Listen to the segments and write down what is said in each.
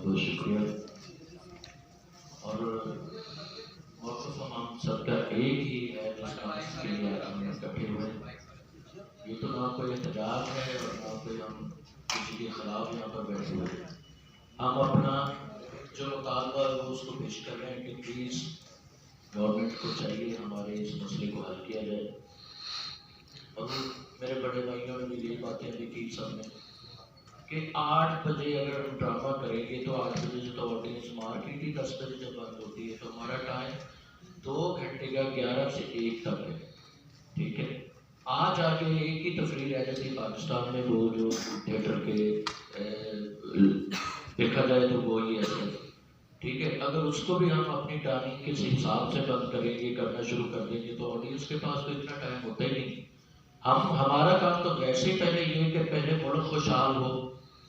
बहुत शुक्रिया। और मौक़िफ़ हम सबका एक ही है जिसके लिए आज हम इकट्ठे हुए। ये तो ना कोई एहतजाज है और ना कोई हम किसी के खिलाफ यहाँ पर बैठे हुए हैं। हम अपना जो मुतालबा है उसको पेश कर रहे हैं कि प्लीज़ गवर्नमेंट को चाहिए हमारे इस मसले को हल किया जाए। और मेरे बड़े भाइयों ने भी यही बातें लिखी सबने कि 8 बजे अगर हम ड्रामा करेंगे तो 8 बजे से तो ऑडियंस मार्केट ही 10 बजे जब बंद होती है, तो हमारा टाइम 2 घंटे का 11 से 1 तक है। ठीक है, आज आके एक ही तफरीर रह जाती पाकिस्तान में, वो जो थिएटर के देखा जाए तो वो ही ऐसे। ठीक है, अगर उसको भी हम अपनी टाइमिंग के हिसाब से बंद करेंगे, करना शुरू कर देंगे, तो ऑडियंस के पास तो इतना टाइम होता ही नहीं। हमारा काम तो वैसे ही पहले ये कि पहले मुल्क खुशहाल हो,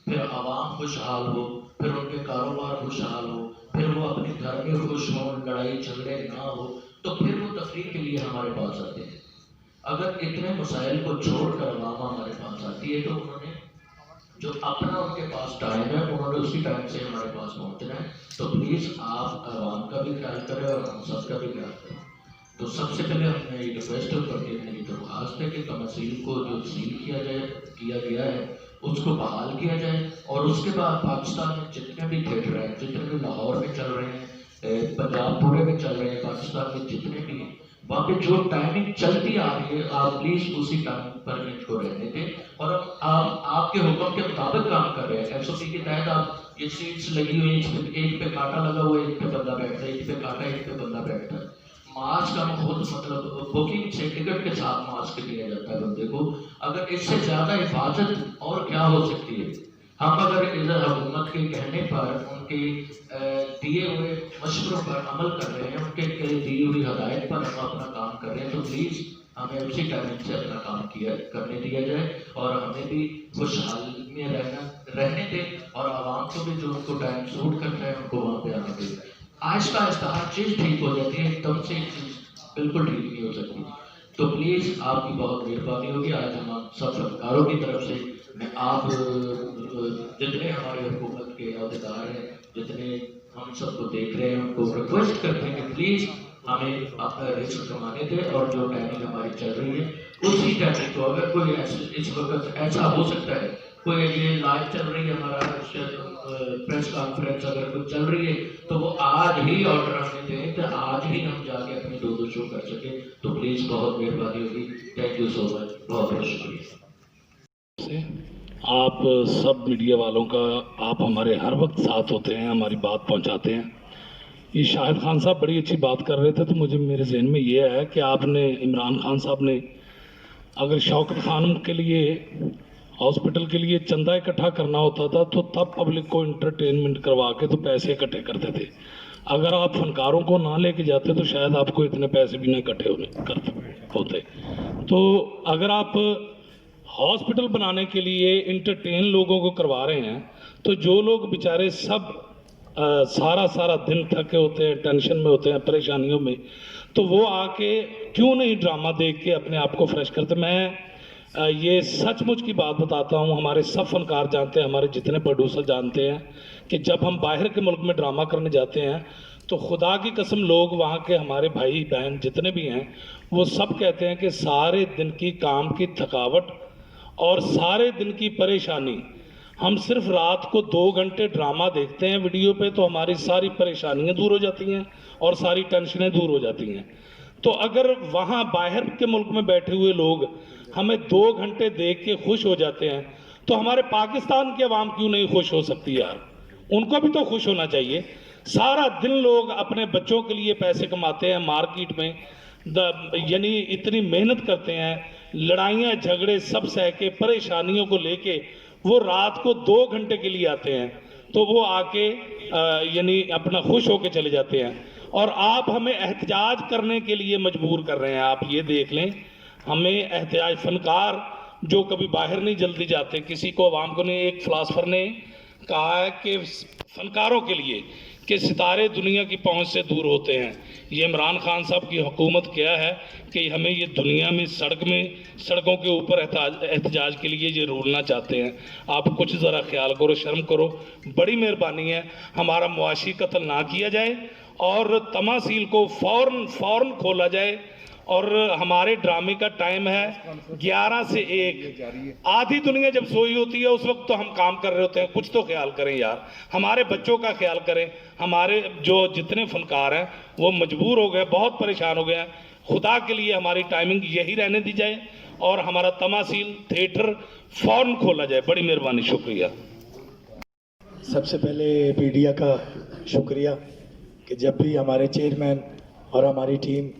फिर आवाम खुशहाल हो, फिर उनके कारोबार खुशहाल हो, फिर वो अपने घर में खुश हों, लड़ाई झगड़े ना हो, तो फिर वो तफरीह के लिए हमारे पास आते हैं। अगर इतने मसाइल को छोड़कर अवाम हमारे पास आती है तो उन्होंने जो अपना उनके पास टाइम है उन्होंने उसी टाइम से हमारे पास पहुंचना है। तो प्लीज़ आप आवाम का भी ख्याल करें और हम सबका भी ख्याल करें। तो सबसे पहले हमने ये रिक्वेस्ट करके मेरी दरख्वास्त है कि तमसील को जो सील किया गया है उसको बहाल किया जाए, और उसके बाद पाकिस्तान में जितने भी थिएटर हैं, जितने भी लाहौर में चल रहे हैं, पंजाब पूरे में चल रहे हैं, पाकिस्तान में जितने भी हैं, वहाँ पे जो टाइमिंग चलती आ रही है आप प्लीज़ उसी टाइम पर इनको रहने दें। और आप आपके हुक्म के मुताबिक काम कर रहे हैं। SOP के तहत आप ये सीट्स लगी हुई, एक पे कांटा लगा हुआ है, एक पे बंदा बैठता है, एक पे कांटा, एक पे बंदा बैठता है। मास्क हम खुद मतलब बुकिंग से टिकट के साथ मास्क दिया जाता है बंदे को। अगर इससे ज़्यादा हिफाजत और क्या हो सकती है? हम अगर इधर हुकूमत के कहने पर, उनके दिए हुए मशवरों पर अमल कर रहे हैं, उनके दी हुई हदायत पर हम अपना काम कर रहे हैं, तो प्लीज़ हमें उसी टाइमिंग से अपना काम करने दिया जाए और हमें भी खुशहाल में रहने दें, और आवाम को भी जो उनको टाइम सूट करता है उनको वहाँ पे आने दें। आहिस्ता आहिस्ता हर चीज़ ठीक हो जाती है, एकदम से एक चीज़ बिल्कुल ठीक नहीं हो सकती। तो प्लीज़ आपकी बहुत मेहरबानी होगी। आज हम सब सरकारों की तरफ से मैं आप जितने हमारे हुकूमत के अहदेदार हैं, जितने हम सबको देख रहे हैं, उनको रिक्वेस्ट करते हैं कि प्लीज़ हमें अपना रिस्क कमाने दें, और जो टाइमिंग हमारी चल रही है उसी टाइमिंग को, अगर कोई इस वक्त ऐसा हो सकता है, कोई ये लाइव चल रही है हमारा प्रेस कॉन्फ्रेंस अगर कुछ चल रही है, तो वो आज ही ऑर्डर हमें दें कि आज ही हम जाके अपने 2 शो कर सकें। तो प्लीज़ बहुत मेहरबानी होगी। थैंक यू सो मच, बहुत बहुत शुक्रिया। आप सब मीडिया वालों का, आप हमारे हर वक्त साथ होते हैं, हमारी बात पहुंचाते हैं। ये शाहिद खान साहब बड़ी अच्छी बात कर रहे थे, तो मुझे मेरे जहन में ये है कि आपने, इमरान खान साहब ने, अगर शौकत खानम के लिए हॉस्पिटल के लिए चंदा इकट्ठा करना होता था तो तब पब्लिक को इंटरटेनमेंट करवा के तो पैसे इकट्ठे करते थे। अगर आप फनकारों को ना लेके जाते तो शायद आपको इतने पैसे भी ना इकट्ठे होते। तो अगर आप हॉस्पिटल बनाने के लिए इंटरटेन लोगों को करवा रहे हैं, तो जो लोग बेचारे सब सारा दिन थके होते हैं, टेंशन में होते हैं, परेशानियों में, तो वो आके क्यों नहीं ड्रामा देख के अपने आप को फ्रेश करते। मैं ये सचमुच की बात बताता हूँ, हमारे सब फनकार जानते हैं, हमारे जितने प्रोड्यूसर जानते हैं कि जब हम बाहर के मुल्क में ड्रामा करने जाते हैं तो खुदा की कसम लोग वहाँ के हमारे भाई बहन जितने भी हैं वो सब कहते हैं कि सारे दिन की काम की थकावट और सारे दिन की परेशानी, हम सिर्फ रात को 2 घंटे ड्रामा देखते हैं वीडियो पे तो हमारी सारी परेशानियां दूर हो जाती हैं और सारी टेंशनें दूर हो जाती हैं। तो अगर वहाँ बाहर के मुल्क में बैठे हुए लोग हमें 2 घंटे देख के खुश हो जाते हैं, तो हमारे पाकिस्तान की आवाम क्यों नहीं खुश हो सकती यार? उनको भी तो खुश होना चाहिए। सारा दिन लोग अपने बच्चों के लिए पैसे कमाते हैं, मार्केट में यानी इतनी मेहनत करते हैं, लड़ाइयाँ झगड़े सब सह के, परेशानियों को लेके वो रात को 2 घंटे के लिए आते हैं, तो वो आके यानी अपना खुश होके चले जाते हैं, और आप हमें एहतजाज करने के लिए मजबूर कर रहे हैं। आप ये देख लें, हमें एहतजाज, फनकार जो कभी बाहर नहीं जल्दी जाते, किसी को, आवाम को नहीं। एक फिलासफर ने कहा है कि फनकारों के लिए कि सितारे दुनिया की पहुंच से दूर होते हैं। ये इमरान खान साहब की हुकूमत क्या है कि हमें ये दुनिया में सड़कों के ऊपर एहतजाज के लिए ये रोलना चाहते हैं। आप कुछ ज़रा ख्याल करो, शर्म करो, बड़ी मेहरबानी है। हमारा मुआशी कत्ल ना किया जाए और तमासील को फ़ौरन खोला जाए। और हमारे ड्रामे का टाइम है 11 से 1। आधी दुनिया जब सोई होती है उस वक्त तो हम काम कर रहे होते हैं। कुछ तो ख्याल करें यार, हमारे बच्चों का ख्याल करें। हमारे जो जितने फनकार हैं वो मजबूर हो गए, बहुत परेशान हो गए हैं। खुदा के लिए हमारी टाइमिंग यही रहने दी जाए और हमारा तमासील थिएटर फ़ौरन खोला जाए। बड़ी मेहरबानी, शुक्रिया। सबसे पहले मीडिया का शुक्रिया कि जब भी हमारे चेयरमैन और हमारी टीम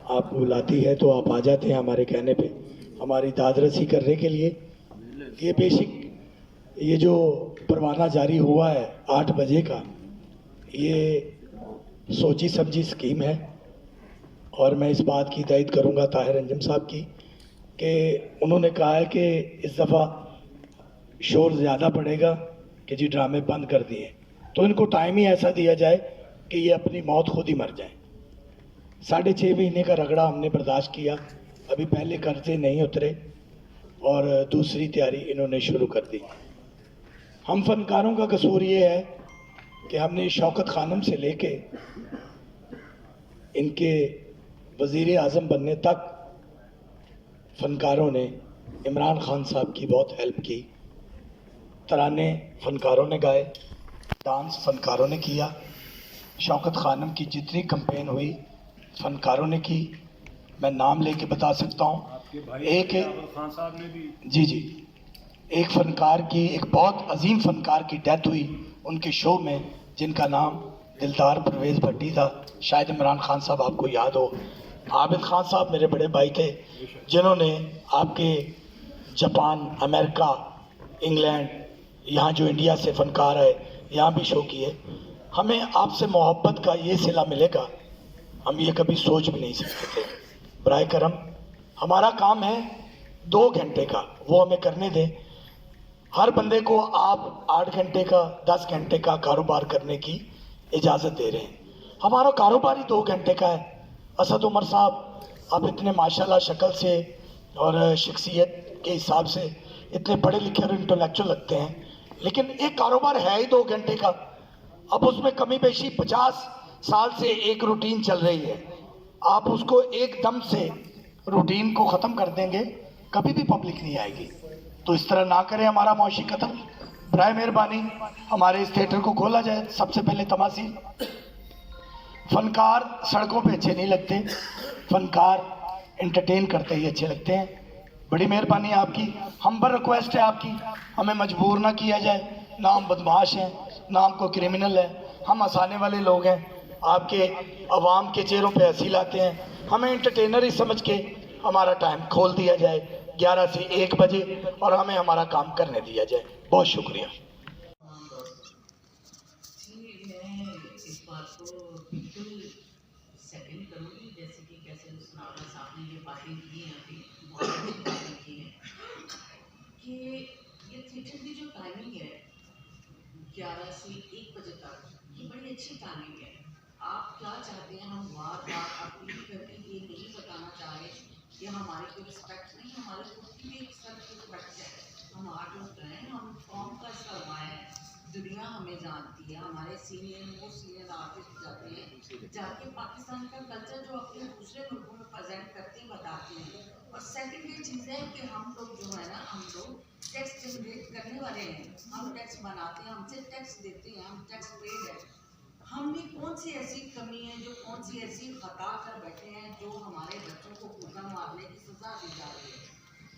आपको बुलाती है तो आप आ जाते हैं हमारे कहने पे हमारी दादरसी करने के लिए। ये बेसिक ये जो परवाना जारी हुआ है 8 बजे का, ये सोची समझी स्कीम है और मैं इस बात की तायद करूंगा ताहिर अंजुम साहब की कि उन्होंने कहा है कि इस दफ़ा शोर ज़्यादा पड़ेगा कि जी ड्रामे बंद कर दिए, तो इनको टाइम ही ऐसा दिया जाए कि ये अपनी मौत खुद ही मर जाए। 6.5 महीने का रगड़ा हमने बर्दाश्त किया, अभी पहले कर्जे नहीं उतरे और दूसरी तैयारी इन्होंने शुरू कर दी। हम फनकारों का कसूर ये है कि हमने शौकत खानम से लेके इनके वज़ीर आज़म बनने तक फनकारों ने इमरान खान साहब की बहुत हेल्प की। तराने फनकारों ने गाए, डांस फनकारों ने किया, शौकत खानम की जितनी कैंपेन हुई फनकारों ने की। मैं नाम लेके बता सकता हूँ। एक खान साहब ने भी जी एक फनकार की, एक बहुत अजीम फनकार की डेथ हुई उनके शो में, जिनका नाम दिलदार परवेज़ भट्टी था। शायद इमरान खान साहब आपको याद हो। आबिद खान साहब मेरे बड़े भाई थे जिन्होंने आपके जापान, अमेरिका, इंग्लैंड, यहाँ जो इंडिया से फनकार है यहाँ भी शो किए। हमें आपसे मोहब्बत का ये सिला मिलेगा, हम ये कभी सोच भी नहीं सकते थे। बराए करम, हमारा काम है 2 घंटे का, वो हमें करने दें। हर बंदे को आप 8 घंटे का, 10 घंटे का कारोबार करने की इजाज़त दे रहे हैं। हमारा कारोबार ही 2 घंटे का है। असद उमर साहब, आप इतने माशाल्लाह शक्ल से और शख्सियत के हिसाब से इतने पढ़े लिखे और इंटेलेक्चुअल लगते हैं, लेकिन एक कारोबार है ही 2 घंटे का। अब उसमें कमी बेशी 50 साल से एक रूटीन चल रही है, आप उसको एकदम से रूटीन को ख़त्म कर देंगे, कभी भी पब्लिक नहीं आएगी। तो इस तरह ना करें हमारा मौशी कत्ल। बराए मेहरबानी हमारे इस थिएटर को खोला जाए। सबसे पहले तमासील, फनकार सड़कों पे अच्छे नहीं लगते, फनकार एंटरटेन करते ही अच्छे लगते हैं। बड़ी मेहरबानी आपकी, हम्बल रिक्वेस्ट है आपकी, हमें मजबूर ना किया जाए। ना हम बदमाश हैं, ना हम कोई क्रिमिनल है, हम हंसाने वाले लोग हैं। आपके अवाम के चेहरों पे हंसी लाते हैं, हमें एंटरटेनर ही समझ के हमारा टाइम खोल दिया जाए 11 से 1 बजे और हमें हमारा काम करने दिया जाए। बहुत शुक्रिया। मैं इस बात को बिल्कुल सेकंड करूँगी, जैसे कि कैसे नावला साहब ने ये बातें की हैं, अभी बहुत अच्छी बातें की हैं कि ये थिएटर की जो टाइमिंग है 11 से 1 बजे तक, ये बड़ी अच्छी टाइमिंग है। आप क्या चाहते हैं, हम बार अपील करके ये नहीं बताना चाह रहे कि हमारे को रिस्पेक्ट नहीं, हमारे खुद की भी एक सेल्फ रिस्पेक्ट है। हम आर्टिस्ट हैं, हम कौम का सरमाया है, दुनिया हमें जानती है। हमारे सीनियर आर्टिस्ट जाते हैं, जाके पाकिस्तान का कल्चर जो अपने दूसरे मुल्कों में प्रेजेंट करते हैं, बताते हैं। और सेकंड ये चीज़ है कि हम लोग जो है ना, हम लोग टैक्स जनरेट करने वाले हैं, हम टैक्स बनाते हैं, हमसे टैक्स देते हैं, हम टैक्स पेड है। हम में कौन सी ऐसी कमी है, जो कौन सी ऐसी खता कर बैठे हैं जो हमारे बच्चों को भूखा मारने की सजा दी जा रही है।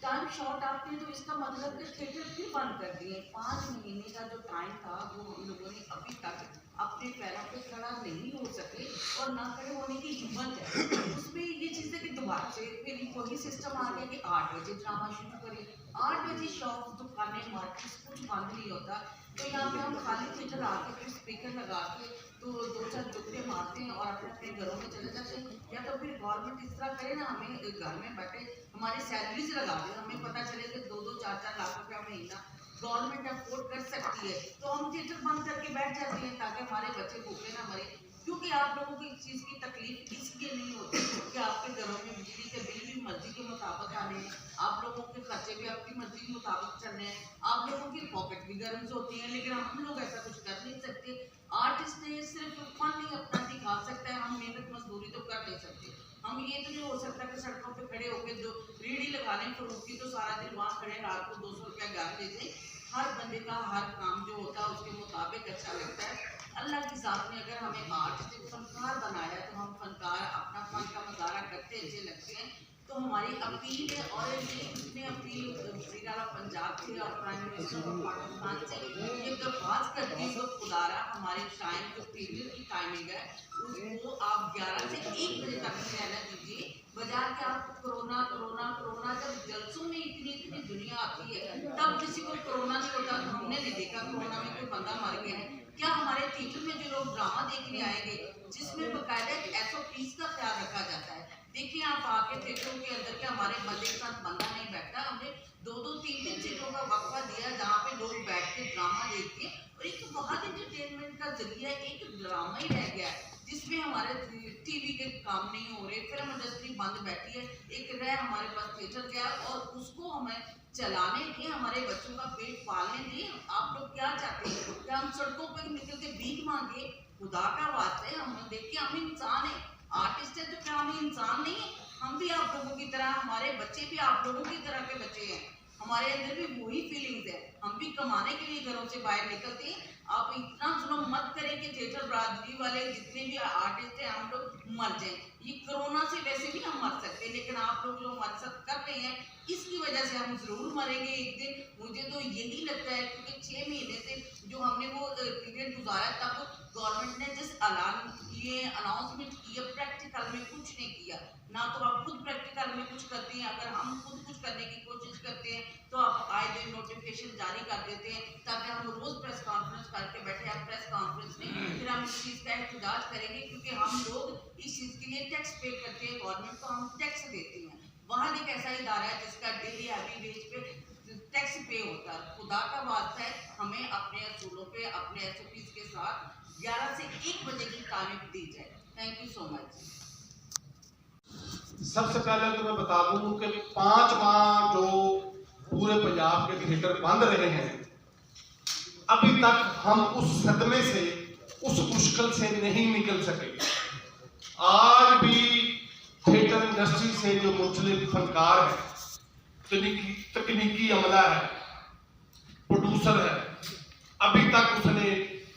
टाइम शॉर्ट आपने, तो इसका मतलब कि थिएटर फिर बंद कर दिए। 5 महीने का जो टाइम था वो हम लोगों ने अभी तक अपने पैरों पे खड़ा नहीं हो सके और ना खड़े होने की हिम्मत है। उसमें ये चीज़ है कि दोबारा से फिर वही सिस्टम आ गया कि 8 बजे ड्रामा शुरू करें, 8 बजे शॉप, दुकानें, मार्केट कुछ बंद नहीं होता। तो यहाँ पे हम खाली थिएटर आके फिर स्पीकर लगा के तो 2-4 टुकड़े मारते हैं और अपने अपने घरों में चले जाते हैं। या तो फिर गवर्नमेंट इस तरह करे ना, हमें घर में बैठे हमारी सैलरीज लगा दे, हमें पता चले कि 2-2, 4-4 लाख रुपया महीना गवर्नमेंट अफोर्ड कर सकती है तो हम थिएटर बंद करके बैठ जाते हैं ताकि हमारे बच्चे भूखे ना मरे। क्योंकि आप लोगों को इस चीज़ की तकलीफ इसलिए नहीं होती कि आपके घरों में बिजली के बिल भी मर्जी के मुताबिक आने हैं, आप लोगों के खर्चे भी अपनी मर्जी के मुताबिक चलने हैं, आप लोगों की पॉकेट भी गर्म होती है, लेकिन हम लोग ऐसा कुछ कर नहीं सकते। आर्टिस्ट ने सिर्फ फन ही अपना दिखा सकता है, हम मेहनत मजदूरी तो कर नहीं सकते। हम ये तो नहीं हो सकता कि सड़कों पे खड़े होकर जो रेडी लगाने फ्रूट की तो सारा दिन वहाँ खड़े रात को 200 रुपया गार दे दें। हर बंदे का हर काम जो होता है उसके मुताबिक अच्छा लगता है। अल्लाह की ज़ात ने अगर हमें आर्टिस्ट फनकार बनाया तो हम फनकार अपना फन का मुजाहरा करते अच्छे लगते हैं। तो हमारी अपील है और इसने अपील श्रीराला पंजाब से और प्राइम मिनिस्टर ऑफ पाकिस्तान से ये दरख्वास्त करती है तो खुदारा हमारे टाइम जो पीरियड की टाइमिंग है उसको आप 11 से 1 बजे तक रहना दीजिए, बजाय के आप कोरोना कोरोना कोरोना जब जलसों में इतनी दुनिया आती है तब किसी को कोरोना नहीं होता। हमने नहीं देखा कोरोना में कोई बंदा मर गया है क्या? हमारे थिएटर में जो लोग ड्रामा देखने आएंगे जिसमें बकायदा SOPs का ख्याल रखा जाता है। देखिए आप आके थिएटरों के अंदर के हमारे बंदे के साथ बंदा नहीं बैठता, हमने 2-3 सीटों का वक्फा दिया जहाँ पे लोग बैठ के ड्रामा देखते हैं और एक बहुत इंटरटेनमेंट का जरिया एक ड्रामा ही रह गया है जिसमें हमारे टीवी के काम नहीं हो रहे, फिल्म इंडस्ट्री बंद बैठी है, एक रह हमारे पास थिएटर गया और उसको हमें चलाने के हमारे बच्चों का पेट पालने दिए। आप लोग क्या चाहते हैं कि हम सड़कों पर निकल के भीख मांगे? खुदा का वास्ता है, हम देखिए हम इंसान है, आर्टिस्ट है तो क्या हम इंसान नहीं है? हम भी आप लोगों की तरह, हमारे बच्चे भी आप लोगों की तरह के बच्चे हैं, हमारे अंदर भी वही फीलिंग्स है, हम भी कमाने के लिए घरों से बाहर निकलते हैं। आप इतना जुल्म मत करें कि थिएटर बरादरी वाले जितने भी आर्टिस्ट हैं हम लोग मर जाएं। ये कोरोना से वैसे भी हम मर सकते हैं, लेकिन आप लोग जो हमारे साथ कर रहे हैं इसकी वजह से हम जरूर मरेंगे एक दिन। मुझे तो यही लगता है क्योंकि 6 महीने से जो हमने वो पीरियड गुजारा तब गवर्नमेंट ने जिस ऐलान किए अनाउंसमेंट किए प्रैक्टिकल में कुछ नहीं किया, ना तो आप खुद प्रैक्टिकल में कुछ करते हैं। अगर हम खुद कुछ करने की कोशिश करते हैं तो आप आए दिन नोटिफिकेशन जारी कर देते हैं ताकि हम रोज प्रेस कॉन्फ्रेंस करके बैठे। आप प्रेस कॉन्फ्रेंस में फिर हम इस चीज़ का एहतजाज करेंगे क्योंकि हम लोग इस चीज़ के लिए टैक्स पे करते हैं, गवर्नमेंट को हम टैक्स देते हैं। वहाँ एक ऐसा इदारा है जिसका डेली हैवी वेज पे टैक्स पे होता है। खुदा का वास्ता है हमें अपने असूलों पे अपने SOPs के साथ 11 से 1 बजे की तारीफ दी जाए। Thank you so much. सबसे पहले तो मैं बता दूं कि 5 माह जो पूरे पंजाब के थिएटर बंद रहे हैं, अभी तक हम उस सदमे से, उस मुश्किल से नहीं निकल सके। आज भी थिएटर इंडस्ट्री से जो मुंसलिक फनकार है, तकनीकी अमला है, प्रोड्यूसर है, अभी तक उसने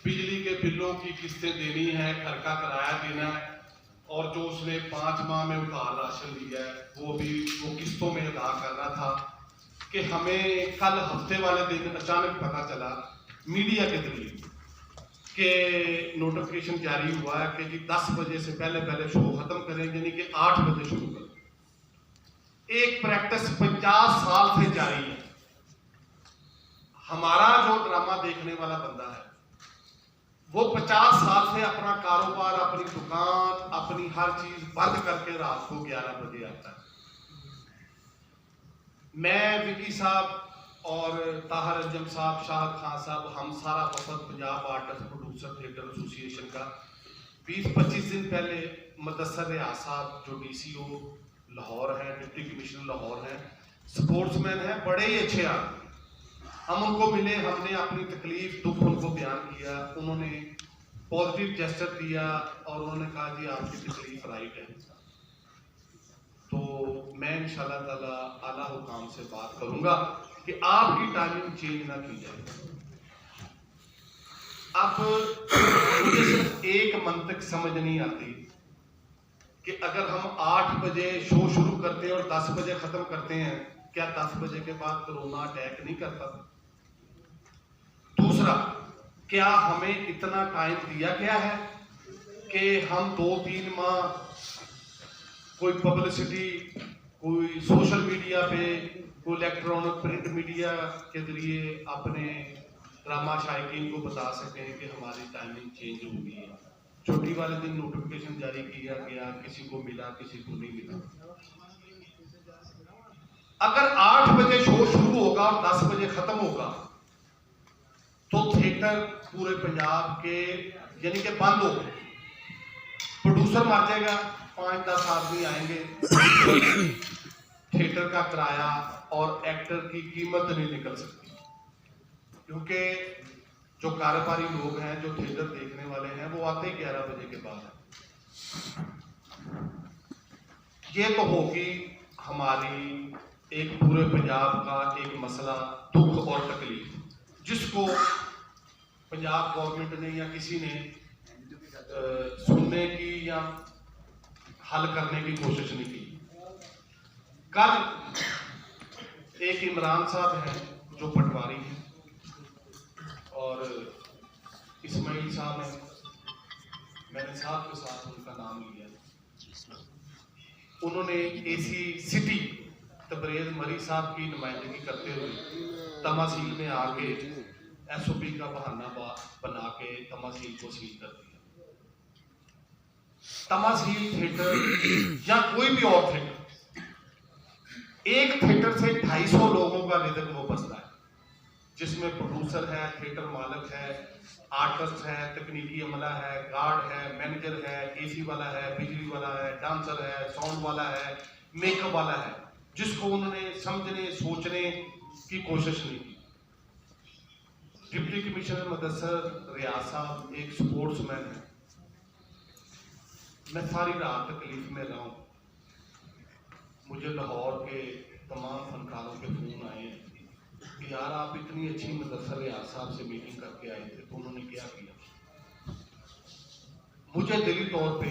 बिजली के बिलों की किस्तें देनी है, घर का किराया देना है और जो उसने 5 माह में उधार राशन लिया है वो भी वो किस्तों में अदा कर रहा था। कि हमें कल हफ्ते वाले दिन अचानक पता चला मीडिया के जरिए कि नोटिफिकेशन जारी हुआ है कि जी 10 बजे से पहले शो खत्म करेंगे, यानी कि 8 बजे शुरू करें। एक प्रैक्टिस 50 साल से जारी है। हमारा जो ड्रामा देखने वाला बंदा है वो 50 साल से अपना कारोबार, अपनी दुकान, अपनी हर चीज बंद करके रात को 11 बजे आता है। मैं विकी साहब और ताहर अंजम साहब, शाहिद खान साहब, हम सारा वफद Punjab artist producer theatre association का 20-25 दिन पहले मुदस्सर रियाज साहब जो DCO लाहौर हैं, डिप्टी कमिश्नर लाहौर हैं, स्पोर्ट्समैन हैं, बड़े ही अच्छे आदमी, हम उनको मिले, हमने अपनी तकलीफ दुख उनको बयान किया, उन्होंने पॉजिटिव जेस्चर दिया और उन्होंने कहा जी आपकी तकलीफ राइट है। तो मैं इंशाल्लाह ताला आला हुकाम से बात करूंगा कि आपकी टाइमिंग चेंज ना की जाए। अब मुझे सिर्फ एक मंतक समझ नहीं आती कि अगर हम 8 बजे शो शुरू करते हैं और 10 बजे खत्म करते हैं, क्या 10 बजे के बाद कोरोना अटैक नहीं करता? दूसरा, क्या हमें इतना टाइम दिया गया है कि हम 2-3 माह कोई पब्लिसिटी, कोई सोशल मीडिया पे, कोई इलेक्ट्रॉनिक प्रिंट मीडिया के जरिए अपने ड्रामा शायकीन को बता सकें कि हमारी टाइमिंग चेंज हो गई है? छुट्टी वाले दिन नोटिफिकेशन जारी किया गया, किसी को मिला किसी को नहीं मिला। अगर 8 बजे शो शुरू होगा और 10 बजे खत्म होगा तो थिएटर पूरे पंजाब के यानी कि बंद हो गए। प्रोड्यूसर मर जाएगा, 5-10 आदमी आएंगे, थिएटर का किराया और एक्टर की कीमत नहीं निकल सकती, क्योंकि जो कारोबारी लोग हैं, जो थिएटर देखने वाले हैं, वो आते ही 11 बजे के बाद हैं। ये तो होगी हमारी एक पूरे पंजाब का एक मसला, दुख और तकलीफ, जिसको पंजाब गवर्नमेंट ने या किसी ने सुनने की या हल करने की कोशिश नहीं की। कल एक इमरान साहब हैं जो पटवारी हैं, और इस्माइल साहब हैं, मैंने साहब के साथ उनका नाम लिया। उन्होंने एसी सिटी तबरेज मरी साहब की नुमाइंदगी करते हुए तमासील में आके एसओपी का बहाना बना के तमासील को सील कर दिया। तमासील थिएटर या कोई भी और थिएटर, एक थिएटर से 250 लोगों का रिजक वो बसता है, जिसमें प्रोड्यूसर है, थिएटर मालिक है, आर्टिस्ट है, तकनीकी अमला है, गार्ड है, मैनेजर है, एसी वाला है, बिजली वाला है, डांसर है, साउंड वाला है, मेकअप वाला है, जिसको उन्होंने समझने सोचने की कोशिश नहीं की। डिप्टी कमिश्नर मुदस्सर रियाज साहब एक स्पोर्ट्समैन है। मैं सारी रात तकलीफ में रहा हूँ। मुझे लाहौर के तमाम फनकारों के फोन आए कि यार आप इतनी अच्छी मुदस्सर रियाज साहब से मीटिंग करके आए थे, तो उन्होंने क्या किया। मुझे दिली तौर पे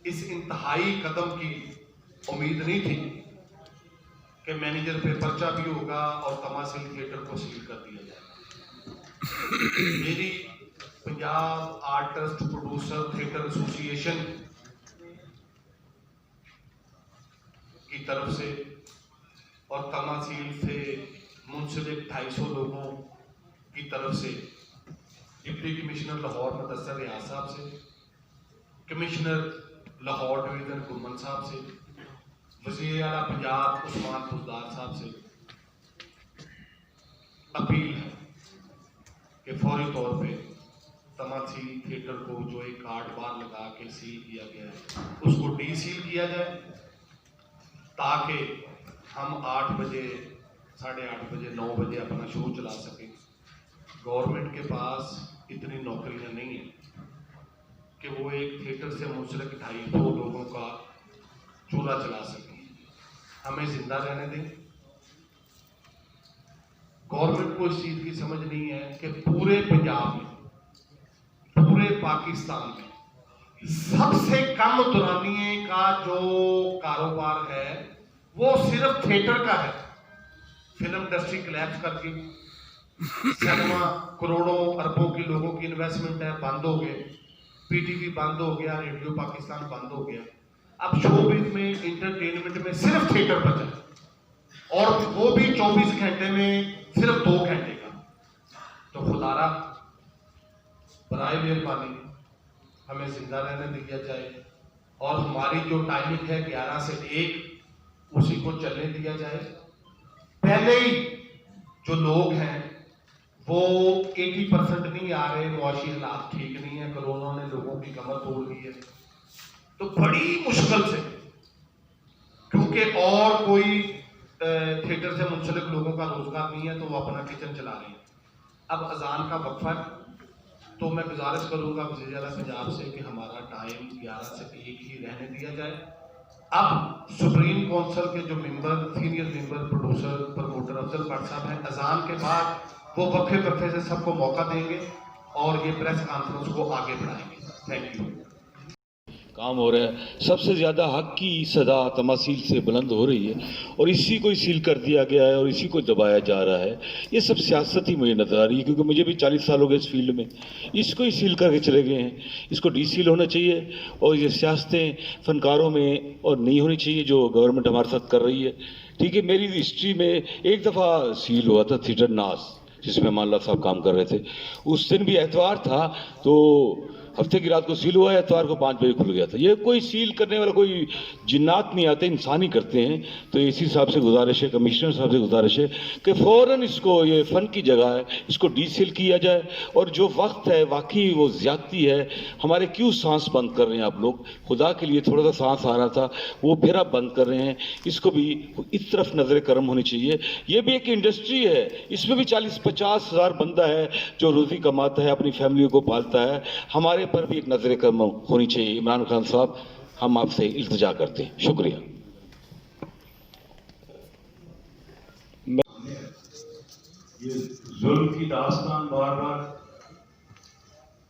इस इंतहाई कदम की उम्मीद नहीं थी कि मैनेजर पे पर्चा भी होगा और तमासील थिएटर को सील कर दिया जाएगा। मेरी Punjab artist producer theatre association की तरफ से और तमासील से मुंसलिक 250 लोगों की तरफ से डिप्टी कमिश्नर लाहौर मुदस्सर रियाज साहब से, कमिश्नर लाहौर डिवीजन गुरमन साहब से, वज़ीर आला पंजाब उस्मान बुज़दार साहब से अपील है कि फौरी तौर पे तमासील थिएटर को जो एक कार्ड बार लगा के सील किया गया है, उसको डी सील किया जाए, ताकि हम 8 बजे, 8:30 बजे, 9 बजे अपना शो चला सकें। गवर्नमेंट के पास इतनी नौकरियां नहीं है कि वो एक थिएटर से मुंसलिक 250 लोगों का चूल्हा चला सकें। हमें जिंदा रहने दें। गवर्नमेंट को इस चीज की समझ नहीं है कि पूरे पंजाब में, पूरे पाकिस्तान में सबसे कम दुरानिये का जो कारोबार है वो सिर्फ थिएटर का है। फिल्म इंडस्ट्री कोलैप्स करके सिनेमा करोड़ों अरबों की लोगों की इन्वेस्टमेंट है, बंद हो गए। पीटीवी बंद हो गया, रेडियो पाकिस्तान बंद हो गया। अब शोबिज में, इंटरटेनमेंट में सिर्फ थिएटर बचा है, और वो भी 24 घंटे में सिर्फ 2 घंटे का। तो खुदारा बराए मेहरबानी हमें जिंदा रहने दिया जाए, और हमारी जो टाइमिंग है 11 से 1 उसी को चलने दिया जाए। पहले ही जो लोग हैं वो 80% नहीं आ रहे, मुआशी हालात ठीक नहीं है, कोरोना ने लोगों की कमर तोड़ दी है, तो बड़ी मुश्किल से, क्योंकि और कोई थिएटर से मुंसलिक लोगों का रोजगार नहीं है, तो वो अपना किचन चला रहे हैं। अब अजान का वक्फा है, तो मैं गुजारिश करूंगा वज़ीर आला पंजाब से कि हमारा टाइम 11 से 1 ही रहने दिया जाए। अब सुप्रीम काउंसिल के जो member, senior member, producer, promoter Afzal Bhatt साहब हैं, अजान के बाद वो वक्फे से सबको मौका देंगे और ये प्रेस कॉन्फ्रेंस को आगे बढ़ाएंगे। Thank you. काम हो रहा है, सबसे ज़्यादा हक की सदा तमासील से बुलंद हो रही है, और इसी को सील कर दिया गया है और इसी को दबाया जा रहा है। ये सब सियासत ही मुझे नजर आ रही है, क्योंकि मुझे भी 40 साल हो गए इस फील्ड में। इसको ही सील करके चले गए हैं, इसको डी सील होना चाहिए, और ये सियासतें फनकारों में और नहीं होनी चाहिए जो गवर्नमेंट हमारे साथ कर रही है। ठीक है, मेरी हिस्ट्री में एक दफ़ा सील हुआ था थिएटर नास, जिसमें अमान अल्लाह साहब काम कर रहे थे। उस दिन भी एतवार था, तो हफ्ते की रात को सील हुआ है, इतवार को 5 बजे खुल गया था। ये कोई सील करने वाला कोई जिन्नात नहीं आते, इंसान ही करते हैं। तो इसी साहब से गुजारिश है, कमिश्नर साहब से गुजारिश है कि फ़ौरन इसको, ये फ़न की जगह है, इसको डीसील किया जाए। और जो वक्त है वाकई वो ज़्यादती है। हमारे क्यों सांस बंद कर रहे हैं आप लोग? खुदा के लिए थोड़ा सा सांस आ रहा था, वो फिर आप बंद कर रहे हैं। इसको भी इस तरफ नज़र करम होनी चाहिए। ये भी एक इंडस्ट्री है, इसमें भी 40-50 हज़ार बंदा है जो रोज़ी कमाता है, अपनी फैमिली को पालता है। हमारे पर भी एक नज़र करम होनी चाहिए। इमरान खान साहब, हम आपसे इल्तिजा करते हैं। शुक्रिया। ये जुल्म की दास्तान बार बार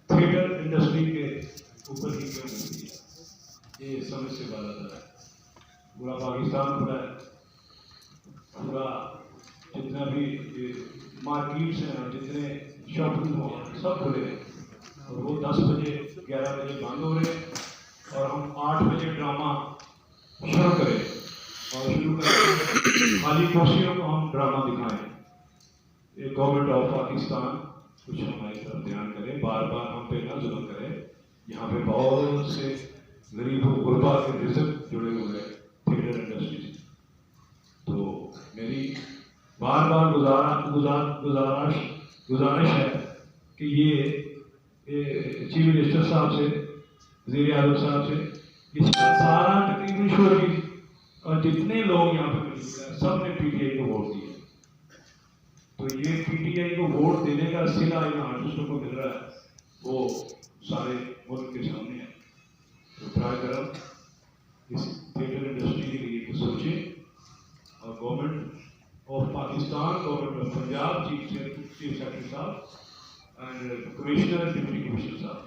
थिएटर इंडस्ट्री के ऊपर ही क्यों होती है, ये समझ से बाहर आता है। पूरा पाकिस्तान खुला है, पूरा जितना भी मार्केट्स हैं, जितने शॉपिंग मॉल सब खुले हैं, और वो 10 बजे 11 बजे बंद हो रहे हैं और हम 8 बजे ड्रामा शुरू करें और शुरू करें खाली कुर्सियों को हम ड्रामा दिखाएं। ये गवर्नमेंट ऑफ पाकिस्तान कुछ हमारी तरफ ध्यान करें, बार बार हम पे ना जुल्म करें। यहाँ पे बहुत से गरीब गुरबा के रिज़्क जुड़े हुए हैं थिएटर इंडस्ट्री से। तो मेरी बार बार गुजारिश है कि ये चीफ मिनिस्टर साहब से, वज़ीर आज़म साहब से, इसका सारा तकरीबन शोर और जितने लोग यहाँ पे मौजूद हैं सब ने पीटीआई को वोट दिया। तो ये पीटीआई को वोट देने का सिला इन आर्टिस्टों को मिल रहा है, वो सारे मुल्क के सामने है। तो ट्राई करो इस थिएटर इंडस्ट्री के लिए कुछ सोचें। और government of Pakistan, government of Punjab, chief secretary साहब एंड कमिश्नर, डिप्टी कमिश्नर साहब,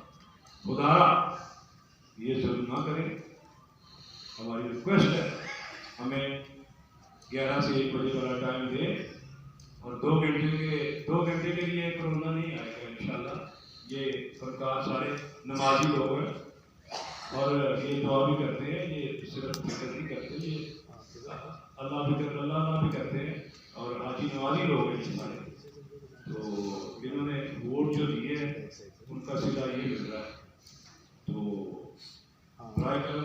खुदारा ये जुल्म ना करें। हमारी रिक्वेस्ट है, हमें 11 से 1 बजे वाला टाइम दें और 2 घंटे के लिए कोरोना नहीं आएगा इंशाल्लाह। ये सरकार सारे नमाजी लोग हैं और ये दुआ भी करते हैं, ये सिर्फ फिक्र नहीं करते, ये अल्लाह भी करते हैं और हाजी नमाजी लोग हैं सारे। तो इन्होंने वोट जो दिए हैं उनका सिला ये मिल रहा है। तो ट्राई कर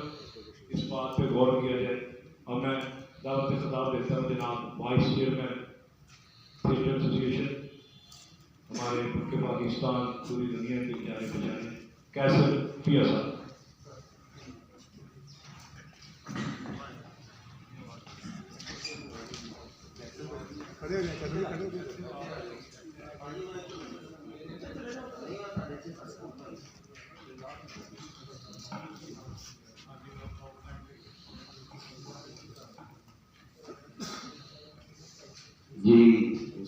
इस बात पे गौर किया जाए। और मैं दावत खिताब देता हूँ जनाब वाइस चेयरमैन थिएटर एसोसिएशन, हमारे मुल्क पाकिस्तान, पूरी दुनिया की जाने पहचाने कैसर पिया साहब। जी,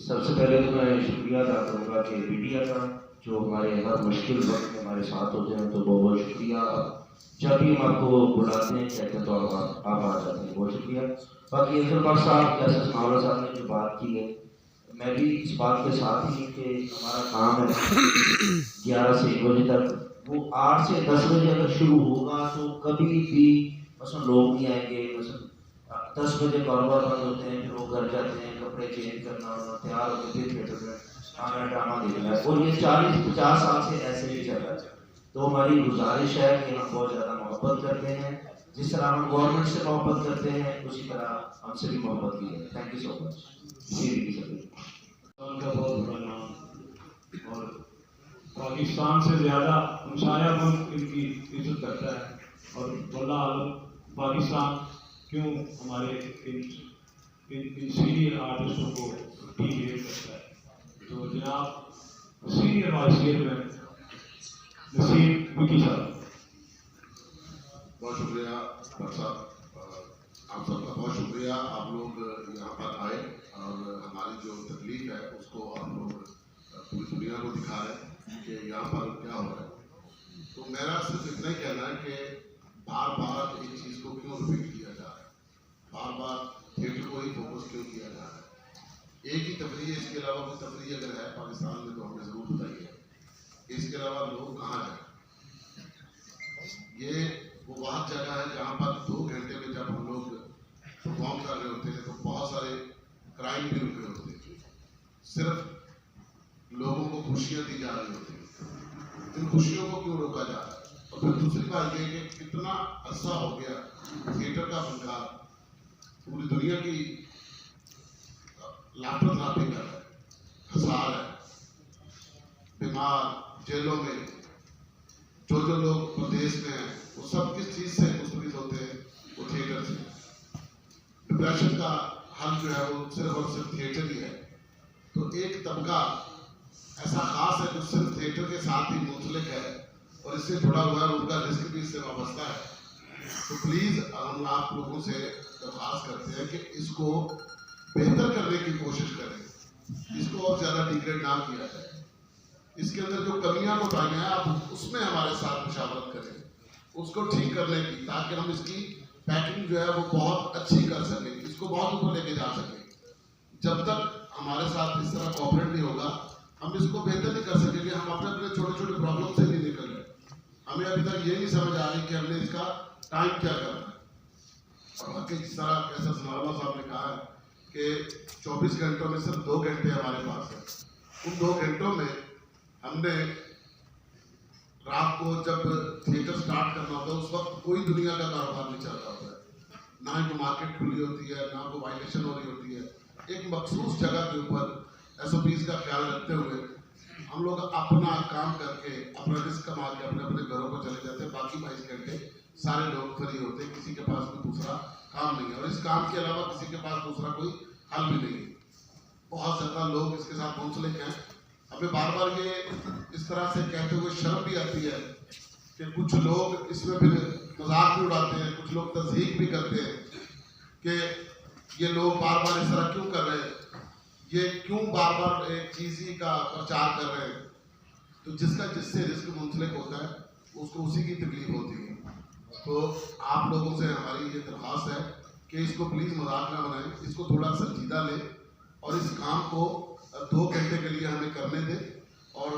सबसे पहले तो मैं शुक्रिया अदा करूँगा कि मीडिया का जो हमारे हर मुश्किल वक्त में हमारे साथ होते हैं, तो बहुत बहुत शुक्रिया। जब भी हम आपको बुलाते हैं कहते हैं तो आप आ जाते हैं, बहुत शुक्रिया। बाकी अजहर साहब, जैसे सनावला साहब ने जो बात की है, मैं भी इस बात के साथ ही कि हमारा काम है 11 से 1 बजे तक, वो 8 से 10 बजे अगर शुरू होगा तो कभी भी मसलन लोग नहीं आएंगे। मसलन 10 बजे कारोबार बंद होते हैं, फिर लोग घर जाते हैं, कपड़े चेंज करना और तैयार होकर फिर थिएटर में आना, ड्रामा देखना है। और ये 40-50 साल से ऐसे ही चल रहा है। तो हमारी गुजारिश है कि हम बहुत ज़्यादा मोहब्बत करते हैं, जिस तरह हम गवर्नमेंट से मोहब्बत करते हैं उसी तरह हमसे भी मोहब्बत की है। Thank you so much. उनका बहुत बड़ा नाम और पाकिस्तान से ज़्यादा हमसाया मुल्क इनकी इज्जत करता है। और वल्लाह आलम पाकिस्तान क्यों हमारे इन सीनियर आर्टिस्टों को डिग्रेड करता है। तो जनाब senior vice chairman Naseem Vicky साहब। बहुत शुक्रिया डॉक्टर साहब, आप सबका बहुत शुक्रिया। आप लोग यहाँ पर आए और हमारी जो तकलीफ है उसको आप लोग पूरी दुनिया को दिखा रहे हैं कि यहाँ पर क्या हो रहा है। तो मेरा सिर्फ इतना ही कहना है कि बार बार एक चीज़ को क्यों रिपीट किया जा रहा है, बार बार थिएटर को ही फोकस क्यों किया जा रहा है। एक ही तफरीह, इसके अलावा कोई तफरीह अगर है पाकिस्तान में तो हमें ज़रूर बताइए। इसके अलावा लोग कहाँ जाए। ये वो वहाँ जगह है जहाँ पर 2 घंटे में जब हम लोग परफॉर्म कर रहे होते हैं तो बहुत सारे क्राइम भी रुके होते हैं, सिर्फ लोगों को खुशियाँ दी जा रही होती हैं। इन खुशियों को क्यों रोका जा रहा है। और फिर दूसरी बात ये कि कितना अरसा हो गया थिएटर का फनकार पूरी दुनिया की लाफ्टर थेरेपी कर रहा है, हंसा रहा है, बीमार जेलों में जो लोग प्रदेश में हैं वो सब किस चीज से मुस्तफिद होते हैं, वो थिएटर से। डिप्रेशन का हल जो है वो सिर्फ और सिर्फ थिएटर ही है। तो एक तबका ऐसा खास है जो सिर्फ थिएटर के साथ ही मुंसलिक है और इससे जुड़ा हुआ है, उनका रिस्क भी इससे वाबस्ता है। तो प्लीज हम आप लोगों से दरख्वास्त करते हैं कि इसको बेहतर करने की कोशिश करें, इसको और ज्यादा डिग्रेड ना किया जाए। इसके अंदर जो कमियां बताई हैं आप उसमें हमारे साथ मुशावरत करें, उसको ठीक करने की, ताकि हम इसकी पैकिंग जो है वो बहुत अच्छी कर सकें, इसको बहुत ऊपर लेके जा सकें। जब तक हमारे साथ इस तरह कॉपरेट नहीं होगा हम इसको बेहतर नहीं कर सकेंगे। हम अपने अपने छोटे छोटे प्रॉब्लम से नहीं निकल रहे। हमें अभी तक ये नहीं समझ आ रही कि हमने इसका टाइम क्या करना है। और बाकी जिस तरह कैसा सनावला साहब ने कहा है कि 24 घंटों में सिर्फ 2 घंटे हमारे पास है। उन 2 घंटों में हमने रात को जब थिएटर स्टार्ट करना होता है उस वक्त कोई दुनिया का कारोबार नहीं चल रहा होता है, ना ही कोई मार्केट खुली होती है, ना कोई वायलेशन हो रही होती है। एक मखसूस जगह के ऊपर SOPs का ख्याल रखते हुए हम लोग अपना काम करके अपना रिस्क कमा के अपने अपने घरों को चले जाते हैं। बाकी 22 घंटे सारे लोग फ्री होते हैं, किसी के पास कोई दूसरा काम नहीं है और इस काम के अलावा किसी के पास दूसरा कोई हल भी नहीं है। बहुत ज़्यादा लोग इसके साथ मुंसलिक हैं। हमें बार बार ये इस तरह से कहते हुए शर्म भी आती है कि कुछ लोग इसमें फिर मजाक भी उड़ाते हैं, कुछ लोग तस्दीक भी करते हैं कि ये लोग बार बार इस तरह क्यों कर रहे हैं, ये क्यों बार बार एक चीज़ ही का प्रचार कर रहे हैं। तो जिससे रिस्क मुंसलिक होता है उसको उसी की तकलीफ होती है। तो आप लोगों से हमारी ये दरख्वास्त है कि इसको प्लीज़ मजाक ना बनाएं, इसको थोड़ा संजीदा लें और इस काम को 2 घंटे के लिए हमें करने दें। और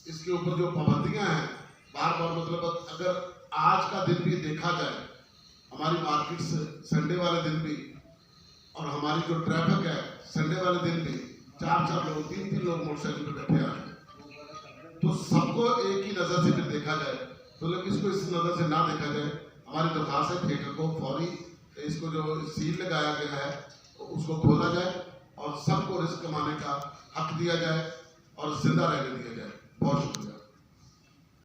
इसके ऊपर जो पाबंदियां हैं बार बार, मतलब अगर आज का दिन भी देखा जाए, हमारी मार्केट्स संडे वाले दिन भी और हमारी जो ट्रैफिक है संडे वाले दिन भी 4-4 लोग 3-3 लोग मोटरसाइकिल पर बैठे आ रहे, तो सबको एक ही नज़र से फिर देखा जाए, तो लेकिन इसको इस नज़र से ना देखा जाए। हमारी दरख्वास्त है थिएटर को फौरी इसको जो सील लगाया गया है उसको खोला जाए और सबको रिस्क कमाने का हक दिया जाए और जिंदा रहने दिया जाए। बहुत शुक्रिया।